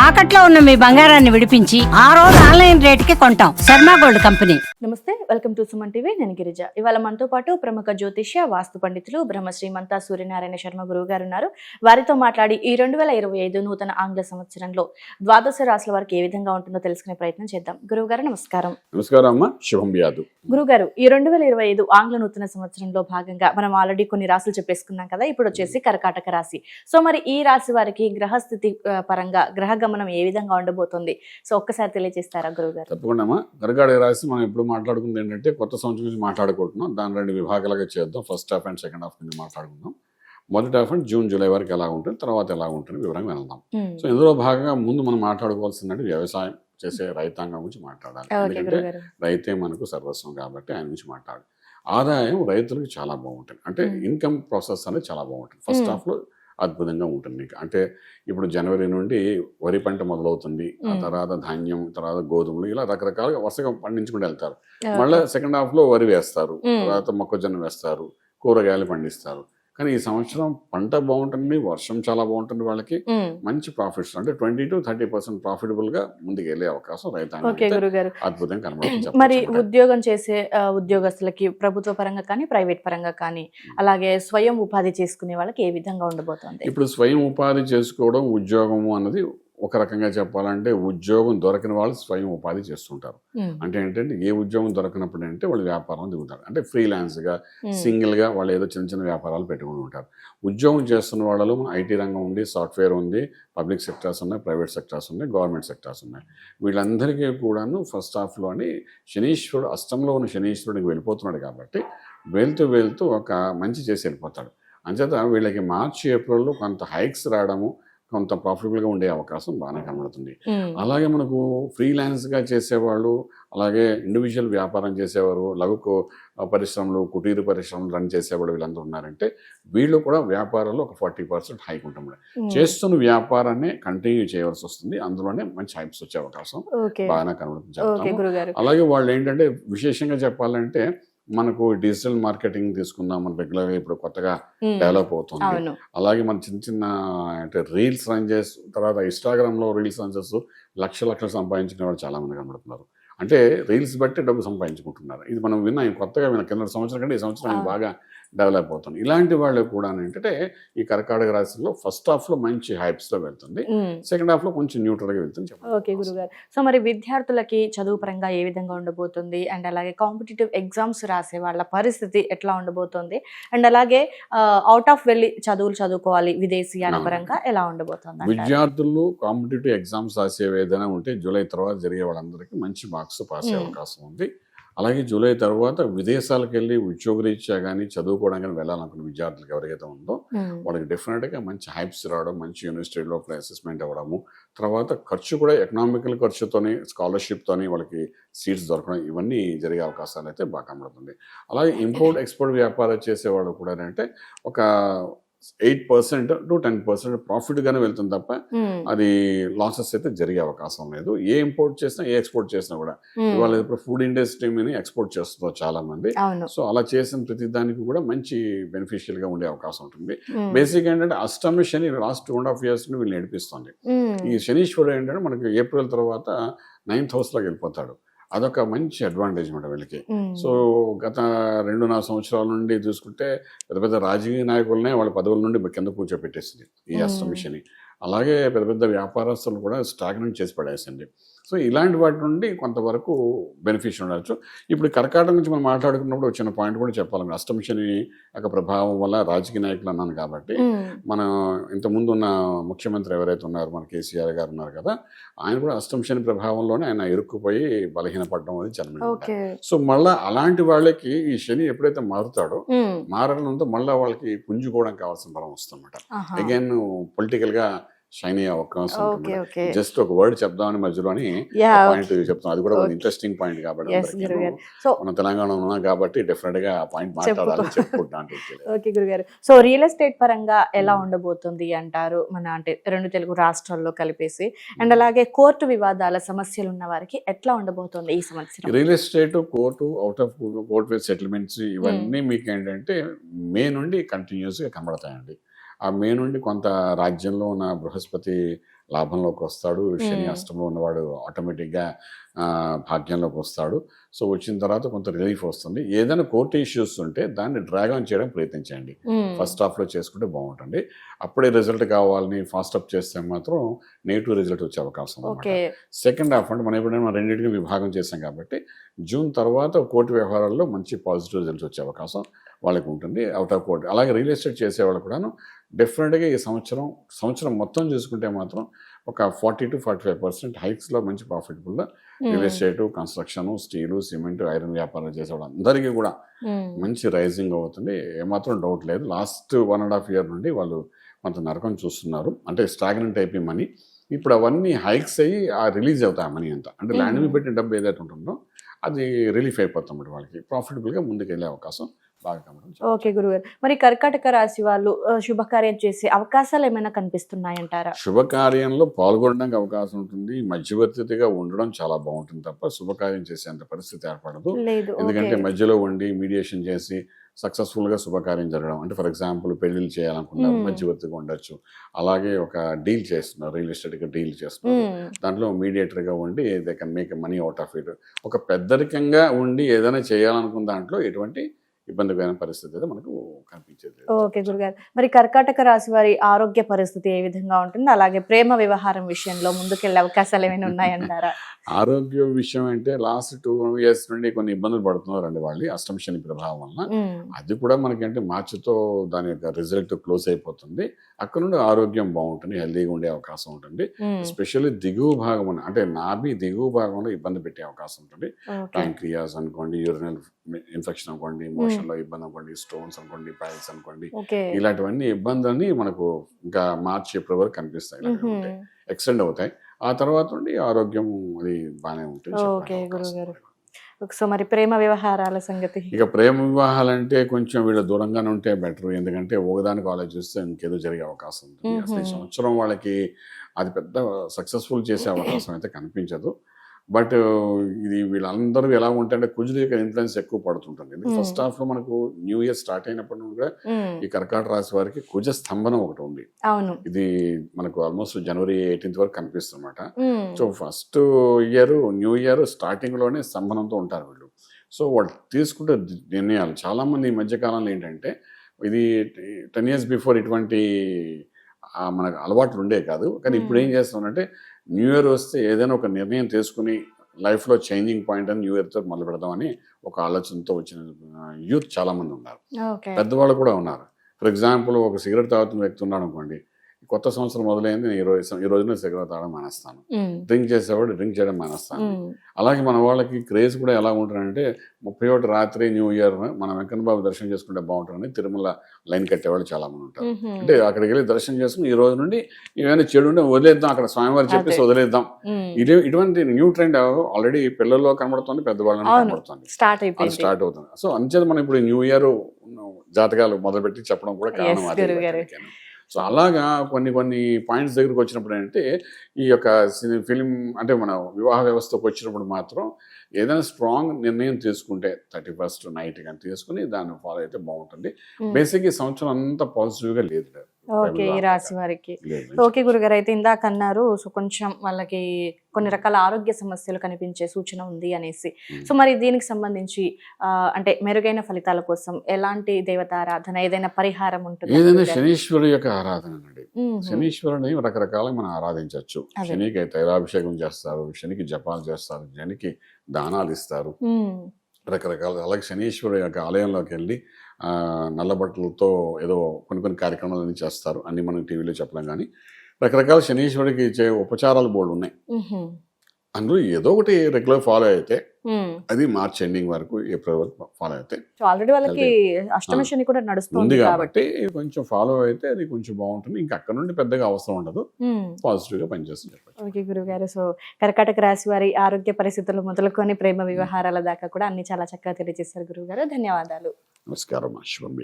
తాకట్లో ఉన్న మీ బంగారాన్ని విడిపించి ఆ రోజు ఆన్లైన్ రేటుకి కొంటాం. Sharma gold company. నమస్తే, వెల్కమ్ టు సుమన్ టీవీ. నేను గిరిజ. ఇవాళ మనతో పాటు ప్రముఖ జ్యోతిష్య వాస్తు పండితులు బ్రహ్మశ్రీమంతా సూర్యనారాయణ శర్మ గురువు గారు ఉన్నారు. వారితో మాట్లాడి ఈ 2025 నూతన ఆంగ్ల సంవత్సరంలో ద్వాదశ రాశుల వారికి ఏ విధంగా ఉంటుందో తెలుసుకునే ప్రయత్నం చేద్దాం. గురువు గారు నమస్కారం. నమస్కారం అమ్మ, శుభం వ్యాధు. గురువు గారు, ఈ 2025 ఆంగ్ల నూతన సంవత్సరంలో భాగంగా మనం ఆల్రెడీ కొన్ని రాశులు చెప్పేసుకున్నాం కదా. ఇప్పుడు వచ్చేసి కర్కాటక రాశి. సో మరి ఈ రాశి వారికి గ్రహస్థితి పరంగా గ్రహ గమనం ఏ విధంగా ఉండబోతుంది? సో ఒక్కసారి తెలియజేస్తారా గురువు గారు? తప్పకుండా అమ్మా. కర్కాటక రాశి మనం ఇప్పుడు మాట్లాడుకుంది ఏంటంటే కొత్త సంవత్సరం గురించి మాట్లాడుకుంటున్నాం. దాని 2 విభాగాలుగా చేద్దాం. First half and second half గురించి మాట్లాడుకుందాం. మొదటి హాఫ్ అండ్ జూన్ జూలై వరకు ఎలా ఉంటుంది, తర్వాత ఎలా ఉంటుంది వివరంగా వెళ్దాం. సో ఇందులో భాగంగా ముందు మనం మాట్లాడుకోవాల్సిందంటే వ్యవసాయం చేసే రైతాంగం గురించి మాట్లాడాలి. ఎందుకంటే రైతే మనకు సర్వస్వం కాబట్టి ఆయన గురించి మాట్లాడాలి. ఆదాయం రైతులకు చాలా బాగుంటుంది. అంటే ఇన్కమ్ ప్రాసెస్ అనేది చాలా బాగుంటుంది. ఫస్ట్ హాఫ్ లో అద్భుతంగా ఉంటుంది మీకు. అంటే ఇప్పుడు జనవరి నుండి వరి పంట మొదలవుతుంది, ఆ తర్వాత ధాన్యం, తర్వాత గోధుమలు, ఇలా రకరకాలుగా వరుసగా పండించుకుంటూ వెళ్తారు. మళ్ళీ సెకండ్ హాఫ్ లో వరి వేస్తారు, తర్వాత మొక్కజొన్న వేస్తారు, కూరగాయలు పండిస్తారు. కానీ ఈ సంవత్సరం పంట బాగుంటుంది, వర్షం చాలా బాగుంటుంది, వాళ్ళకి మంచి ప్రాఫిట్స్ అంటే 20 to 30% ప్రాఫిటబుల్ గా ముందుకు వెళ్ళే అవకాశం రైతాంగానికి అద్భుతంగా కనబడుతుంది. మరి ఉద్యోగం చేసే ఉద్యోగస్తులకి ప్రభుత్వ పరంగా కానీ ప్రైవేట్ పరంగా కానీ, అలాగే స్వయం ఉపాధి చేసుకునే వాళ్ళకి ఏ విధంగా ఉండబోతోంది? ఇప్పుడు స్వయం ఉపాధి చేసుకోవడం, ఉద్యోగము అన్నది ఒక రకంగా చెప్పాలంటే ఉద్యోగం దొరకని వాళ్ళు స్వయం ఉపాధి చేస్తుంటారు. అంటే ఏంటంటే ఏ ఉద్యోగం దొరకనప్పుడు అంటే వాళ్ళు వ్యాపారం దిగుతారు. అంటే ఫ్రీలాన్స్ గా, సింగిల్ గా వాళ్ళు ఏదో చిన్న చిన్న వ్యాపారాలు పెట్టుకుని ఉంటారు. ఉద్యోగం చేస్తున్న వాళ్ళు ఐటీ రంగం ఉంది, సాఫ్ట్వేర్ ఉంది, పబ్లిక్ సెక్టార్స్ ఉన్నాయి, ప్రైవేట్ సెక్టార్స్ ఉన్నాయి, గవర్నమెంట్ సెక్టార్స్ ఉన్నాయి. వీళ్ళందరికీ కూడాను ఫస్ట్ హాఫ్లోని శనీశ్వరుడు, అష్టంలో ఉన్న శనీశ్వరుడికి వెళ్ళిపోతున్నాడు కాబట్టి వెళ్తూ ఒక మంచి చేసి వెళ్ళిపోతాడు. అంచేత వీళ్ళకి మార్చి ఏప్రిల్లో కొంత హైక్స్ రావడము, కొంత ప్రాఫిటబుల్గా ఉండే అవకాశం బాగానే కనబడుతుంది. అలాగే మనకు ఫ్రీలాన్స్గా చేసేవాళ్ళు, అలాగే ఇండివిజువల్ వ్యాపారం చేసేవారు, లఘు పరిశ్రమలు, కుటీర పరిశ్రమలు రన్ చేసేవాళ్ళు వీళ్ళందరూ ఉన్నారంటే వీళ్ళు కూడా వ్యాపారంలో ఒక 40% హైక్ ఉంటుంది. చేస్తున్న వ్యాపారాన్ని కంటిన్యూ చేయవలసి వస్తుంది. అందులోనే మంచి హైప్స్ వచ్చే అవకాశం బాగానే కనబడుతుంది. అలాగే వాళ్ళు ఏంటంటే విశేషంగా చెప్పాలంటే మనకు డిజిటల్ మార్కెటింగ్ తీసుకుందాం, మన రెగ్యులర్గా ఇప్పుడు కొత్తగా డెవలప్ అవుతుంది. అలాగే మన చిన్న అంటే రీల్స్ రన్ చేసి, తర్వాత ఇన్స్టాగ్రామ్ లో రీల్స్ రన్ చేస్తూ లక్షలు సంపాదించుకునే వాళ్ళు చాలా మంది కనబడుతున్నారు. అంటే రీల్స్ బట్టి డబ్బు సంపాదించుకుంటున్నారు. ఇది మనం కొత్తగా కింద సంవత్సరం కంటే ఈ సంవత్సరం బాగా డెవలప్ అవుతుంది. ఇలాంటి వాళ్ళు కూడా ఏంటంటే ఈ కర్కాటక రాశిలో ఫస్ట్ హాఫ్ లో మంచి హైప్స్ లో వెళ్తుంది, సెకండ్ హాఫ్ లో కొంచెం న్యూట్రల్ గా వెళ్తుంది. ఓకే గురుగారు. సో మరి విద్యార్థులకి చదువు పరంగా ఏ విధంగా ఉండబోతుంది, అండ్ అలాగే కాంపిటేటివ్ ఎగ్జామ్స్ రాసే వాళ్ళ పరిస్థితి ఎట్లా ఉండబోతుంది, అండ్ అలాగే అవుట్ ఆఫ్ వెళ్ళి చదువులు చదువుకోవాలి విదేశీయాల పరంగా ఎలా ఉండబోతుంది? విద్యార్థులు కాంపిటేటివ్ ఎగ్జామ్స్ రాసేవి ఏదైనా ఉంటే జూలై తర్వాత జరిగే వాళ్ళందరికీ మంచి మార్క్స్ పాస్ అయ్యే అవకాశం ఉంది. అలాగే జూలై తర్వాత విదేశాలకు వెళ్ళి ఉద్యోగరీత్యా కానీ చదువుకోవడం కానీ వెళ్ళాలనుకున్న విద్యార్థులకు ఎవరికైతే ఉందో వాళ్ళకి డెఫినెట్గా మంచి హైప్స్ రావడం, మంచి యూనివర్సిటీలో అసెస్మెంట్ అవ్వడము, తర్వాత ఖర్చు కూడా ఎకనామికల్ ఖర్చుతోని, స్కాలర్షిప్తోని వాళ్ళకి సీట్స్ దొరకడం, ఇవన్నీ జరిగే అవకాశాలు అయితే బాగా కనబడుతుంది. అలాగే ఇంపోర్ట్ ఎక్స్పోర్ట్ వ్యాపారం చేసేవాళ్ళు కూడా అంటే ఒక 8% to 10% ప్రాఫిట్ గానే వెళ్తుంది తప్ప అది లాసెస్ అయితే జరిగే అవకాశం లేదు. ఏ ఇంపోర్ట్ చేసినా, ఏ ఎక్స్పోర్ట్ చేసినా కూడా ఇవాళ ఇప్పుడు ఫుడ్ ఇండస్ట్రీని ఎక్స్పోర్ట్ చేస్తున్నారు చాలా మంది. సో అలా చేసిన ప్రతి దానికి కూడా మంచి బెనిఫిషియల్ గా ఉండే అవకాశం ఉంటుంది. బేసిక్ ఏంటంటే అష్టమి శని లాస్ట్ 2.5 years వీళ్ళు నడిపిస్తుంది. ఈ శనీశ్వరుడు ఏంటంటే మనకి ఏప్రిల్ తర్వాత 9th house లోకి వెళ్ళిపోతాడు. అదొక మంచి అడ్వాంటేజ్ అన్నమాట వీళ్ళకి. సో గత 2.5 సంవత్సరాల నుండి చూసుకుంటే పెద్ద పెద్ద రాజకీయ నాయకులనే వాళ్ళ పదవుల నుండి కింద కూర్చోపెట్టేసింది ఈ అష్టమి శని. అలాగే పెద్ద పెద్ద వ్యాపారస్తులు కూడా స్టాగ్నెంట్ చేసి పడేసింది. సో ఇలాంటి వాటి నుండి కొంతవరకు బెనిఫిషియల్ ఉండొచ్చు. ఇప్పుడు కర్కాటక నుంచి మనం మాట్లాడుకున్నప్పుడు వచ్చిన పాయింట్ కూడా చెప్పాలి. అష్టమి శని యొక్క ప్రభావం వల్ల రాజకీయ నాయకులు అన్నాను కాబట్టి, మన ఇంతకుముందు ఉన్న ముఖ్యమంత్రి ఎవరైతే ఉన్నారో మన కేసీఆర్ గారు ఉన్నారు కదా, ఆయన కూడా అష్టమి శని ప్రభావంలోనే ఆయన ఇరుక్కుపోయి బలహీనపడడం అనేది జన్మ. సో మళ్ళా అలాంటి వాళ్ళకి ఈ శని ఎప్పుడైతే మారడంతో మళ్ళీ వాళ్ళకి పుంజుకోవడం కావాల్సిన బలం వస్తుందన్నమాట. అగైన్ పొలిటికల్ గా షైన్ అయ్యే అవకాశం ఉంటుంది. జస్ట్ ఒక వర్డ్ చెప్దామని మధ్యలోని పాయింట్ చెప్తాం. అది కూడా ఇంట్రెస్టింగ్ పాయింట్ కాబట్టి మన తెలంగాణ ఉన్నాం కాబట్టి డెఫినెట్ గా ఆ పాయింట్ మాట్లాడాలని చెప్పుకుంటాను. ఓకే గురుగారు. సో రియల్ ఎస్టేట్ పరంగా ఎలా ఉండబోతుంది అంటారు? మన అంటే 2 తెలుగు రాష్ట్రాల్లో కలిపేసి, అండ్ అలాగే కోర్టు వివాదాల సమస్యలు ఉన్న వారికి ఎట్లా ఉండబోతుంది ఈ సంవత్సరం? Real estate, court, out of court settlements ఇవన్నీ మీకు ఏంటంటే మే నుండి కంటిన్యూస్ గా కనబడతాయండి. ఆ మే నుండి కొంత రాజ్యంలో ఉన్న బృహస్పతి లాభంలోకి వస్తాడు. శని అష్టంలో ఉన్నవాడు ఆటోమేటిక్గా భాగ్యంలోకి వస్తాడు. సో వచ్చిన తర్వాత కొంత రిలీఫ్ వస్తుంది. ఏదైనా కోర్టు ఇష్యూస్ ఉంటే దాన్ని డ్రాగ్ ఆన్ చేయడం ప్రయత్నించండి. ఫస్ట్ హాఫ్లో చేసుకుంటే బాగుంటుంది. అప్పుడే రిజల్ట్ కావాలని ఫాస్ట్ అప్ చేస్తే మాత్రం నెగిటివ్ రిజల్ట్ వచ్చే అవకాశం ఉంది. సెకండ్ హాఫ్ అంటే మనం ఎప్పుడైనా రెండింటికి విభాగం చేస్తాం కాబట్టి జూన్ తర్వాత కోర్టు వ్యవహారాల్లో మంచి పాజిటివ్ రిజల్ట్స్ వచ్చే అవకాశం వాళ్ళకి ఉంటుంది అవుట్ ఆఫ్ కోర్ట్. అలాగే రియల్ ఎస్టేట్ చేసేవాళ్ళు కూడాను డెఫినెట్గా ఈ సంవత్సరం మొత్తం చూసుకుంటే మాత్రం ఒక 40 to 45% హైక్స్లో మంచి ప్రాఫిటబుల్గా real estate, construction, steel, cement, iron వ్యాపారం చేసేవాళ్ళు అందరికీ కూడా మంచి రైజింగ్ అవుతుంది. ఏమాత్రం డౌట్ లేదు. లాస్ట్ 1.5 year నుండి వాళ్ళు కొంత నరకం చూస్తున్నారు. అంటే స్టాగ్నెంట్ అయిపోయి మనీ ఇప్పుడు అవన్నీ హైక్స్ అయ్యి రిలీజ్ అవుతాయి మనీ అంతా. అంటే ల్యాండ్ మీద పెట్టిన డబ్బు ఏదైతే ఉంటుందో అది రిలీఫ్ అయిపోతుంది. వాళ్ళకి ప్రాఫిటబుల్గా ముందుకు వెళ్ళే అవకాశం బాగా కనబడుతుంది. ఓకే గురుగారు, మరి కర్కాటక రాశి వాళ్ళు శుభకార్యం చేసే అవకాశాలు ఏమైనా కనిపిస్తున్నాయంటారా? శుభకార్యంలో పాల్గొనడానికి అవకాశం ఉంటుంది. మధ్యవర్తిగా ఉండడం చాలా బాగుంటుంది తప్ప శుభకార్యం చేసేంత పరిస్థితి ఏర్పడదు. ఎందుకంటే మధ్యలో ఉండి మీడియేషన్ చేసి సక్సెస్ఫుల్గా శుభకార్యం జరగడం అంటే ఫర్ ఎగ్జాంపుల్ పెళ్లిళ్ళు చేయాలనుకున్నారు, మధ్యవర్తిగా ఉండొచ్చు. అలాగే ఒక డీల్ చేస్తున్నారు, రియల్ ఎస్టేట్గా డీల్ చేస్తున్నారు, దాంట్లో మీడియేటర్గా ఉండి they can make money out of it. ఒక పెద్దరికంగా ఉండి ఏదైనా చేయాలనుకున్న దాంట్లో ఎటువంటి ఇబ్బందికరమైన పరిస్థితి అయితే మనకు కనిపించేది. ఓకే గురుగారు, మరి కర్కాటక రాశి వారి ఆరోగ్య పరిస్థితి ఏ విధంగా ఉంటుంది? అలాగే ప్రేమ వ్యవహారం విషయంలో ముందుకెళ్లే అవకాశాలు ఏమైనా ఉన్నాయంటారా? ఆరోగ్య విషయం అంటే లాస్ట్ 2 years నుండి కొన్ని ఇబ్బందులు పడుతున్నారండి వాళ్ళు అష్టమ శని ప్రభావం వలన. అది కూడా మనకంటే మార్చితో దాని యొక్క రిజల్ట్ క్లోజ్ అయిపోతుంది. అక్కడ నుండి ఆరోగ్యం బాగుంటుంది, హెల్దీగా ఉండే అవకాశం ఉంటుంది. ఎస్పెషల్లీ దిగువ భాగం అంటే నాభి దిగువ భాగంలో ఇబ్బంది పెట్టే అవకాశం ఉంటుంది. ప్యాంక్రియాస్ అనుకోండి, యూరినల్ ఇన్ఫెక్షన్ అనుకోండి, మోషన్ లో ఇబ్బంది అనుకోండి, స్టోన్స్ అనుకోండి, పైల్స్ అనుకోండి, ఇలాంటివన్నీ ఇబ్బందులన్నీ మనకు ఇంకా మార్చి ఏప్రిల్ వరకు కనిపిస్తాయి, ఎక్స్టెండ్ అవుతాయి. ఆ తర్వాత నుండి ఆరోగ్యం అది బాగానే ఉంటుంది. సో మరి ప్రేమ వ్యవహారాల సంగతి? ఇక ప్రేమ వివాహాలంటే కొంచెం వీళ్ళు దూరంగానే ఉంటే బెటర్. ఎందుకంటే ఒకదానికి ఆలోచిస్తే ఇంకేదో జరిగే అవకాశం ఉంటుంది. అసలు ఈ సంవత్సరం వాళ్ళకి అది పెద్ద సక్సెస్ఫుల్ చేసే అవకాశం అయితే కనిపించదు. బట్ ఇది వీళ్ళందరూ ఎలా ఉంటాయంటే కుజుల యొక్క ఇన్ఫ్లుయెన్స్ ఎక్కువ పడుతుంటుంది. ఫస్ట్ హాఫ్ లో మనకు న్యూ ఇయర్ స్టార్ట్ అయినప్పటి నుండి కూడా ఈ కర్కాటక రాశి వారికి కుజ స్తంభనం ఒకటి ఉంది. ఇది మనకు ఆల్మోస్ట్ January 18th వరకు కనిపిస్తుంది అనమాట. So first year new year starting లోనే స్తంభనంతో ఉంటారు వీళ్ళు. సో వాళ్ళు తీసుకుంటే నిర్ణయాలు చాలా మంది ఈ మధ్య కాలంలో ఏంటంటే ఇది 10 years బిఫోర్ ఇటువంటి మనకు అలవాట్లు ఉండే కాదు. కానీ ఇప్పుడు ఏం చేస్తామంటే న్యూ ఇయర్ వస్తే ఏదైనా ఒక నిర్ణయం తీసుకుని లైఫ్లో చేంజింగ్ పాయింట్ అని న్యూ ఇయర్తో మొదలు పెడదామని ఒక ఆలోచనతో వచ్చిన యూత్ చాలా మంది ఉన్నారు, పెద్దవాళ్ళు కూడా ఉన్నారు. ఫర్ ఎగ్జాంపుల్ ఒక సిగరెట్ తాగుతున్న వ్యక్తి ఉన్నాడు అనుకోండి, కొత్త సంవత్సరం మొదలైంది, ఈ రోజున సిగరెట్ తాగడం మానేస్తాను, డ్రింక్ చేసేవాడు డ్రింక్ చేయడం మానేస్తాను. అలాగే మన వాళ్ళకి క్రేజ్ కూడా ఎలా ఉంటుందంటే 31 రాత్రి న్యూ ఇయర్ మన వెంకన్న బాబు దర్శనం చేసుకుంటే బాగుంటుందని తిరుమల లైన్ కట్టేవాళ్ళు చాలా మంది ఉంటారు. అంటే అక్కడికి వెళ్ళి దర్శనం చేసుకుని ఈ రోజు నుండి ఏమైనా చెడు ఉంటే వదిలేద్దాం, అక్కడ స్వామివారు చెప్పేసి వదిలేద్దాం. ఇటువంటి న్యూ ట్రెండ్ ఆల్రెడీ పిల్లల్లో కనబడుతుంది, పెద్దవాళ్ళని కనబడుతుంది, స్టార్ట్ అవుతుంది. సో అంచేత మనం ఇప్పుడు న్యూ ఇయర్ జాతకాలు మొదలుపెట్టి చెప్పడం కూడా కారణం. సో అలాగా కొన్ని పాయింట్స్ దగ్గరకు వచ్చినప్పుడు ఏంటంటే ఈ యొక్క ఫిలిం అంటే మన వివాహ వ్యవస్థకు వచ్చినప్పుడు మాత్రం ఏదైనా స్ట్రాంగ్ నిర్ణయం తీసుకుంటే 31st నైట్ కానీ తీసుకుని దాన్ని ఫాలో అయితే బాగుంటుంది. బేసిక్ ఈ సంవత్సరం అంతా పాజిటివ్గా లేదు. ఓకే, ఈ రాశి వారికి. ఓకే గురుగారు, అయితే ఇందాక అన్నారు సో కొంచెం వాళ్ళకి కొన్ని రకాల ఆరోగ్య సమస్యలు కనిపించే సూచన ఉంది అనేసి. సో మరి దీనికి సంబంధించి అంటే మెరుగైన ఫలితాల కోసం ఎలాంటి దేవతారాధన, ఏదైనా పరిహారం ఉంటుంది? ఏదైనా శనీశ్వరుడు యొక్క ఆరాధన అండి. శనీశ్వరుని రకరకాలుగా మనం ఆరాధించవచ్చు. శనికి తైలాభిషేకం చేస్తారు, శనికి జపాలు చేస్తారు, శనికి దానాలు ఇస్తారు, రకరకాల. అలాగే శనీశ్వరుడు యొక్క ఆలయంలోకి వెళ్ళి నల్ల బట్టలతో ఏదో కొన్ని కార్యక్రమాలు చేస్తారు. అన్ని మనం టీవీలో చెప్పలేం, కానీ రకరకాల శనీశ్వరుడికి ఇచ్చే ఉపచారాలు బోర్డు ఉన్నాయి. అందులో ఏదో ఒకటి రెగ్యులర్ ఫాలో అయితే అది మార్చ్ ఎండింగ్ వరకు, ఏప్రిల్ వరకు ఫాలో అయితే ఆల్రెడీ వాళ్ళకి అష్టమ శని కూడా నడుస్తుంది కాబట్టి కొంచెం ఫాలో అయితే అది కొంచెం బాగుంటుంది. ఇంకా అక్కడ నుండి పెద్దగా అవసరం ఉండదు, పాజిటివ్ గా పనిచేస్తుంది. ఓకే గురుగారు, సో కర్కాటక రాశి వారి ఆరోగ్య పరిస్థితులు మొదలుకొని ప్రేమ వ్యవహారాల దాకా కూడా అన్ని చాలా చక్కగా తెలియజేశారు గురుగారు. ధన్యవాదాలు. నమస్కారం. శుభం.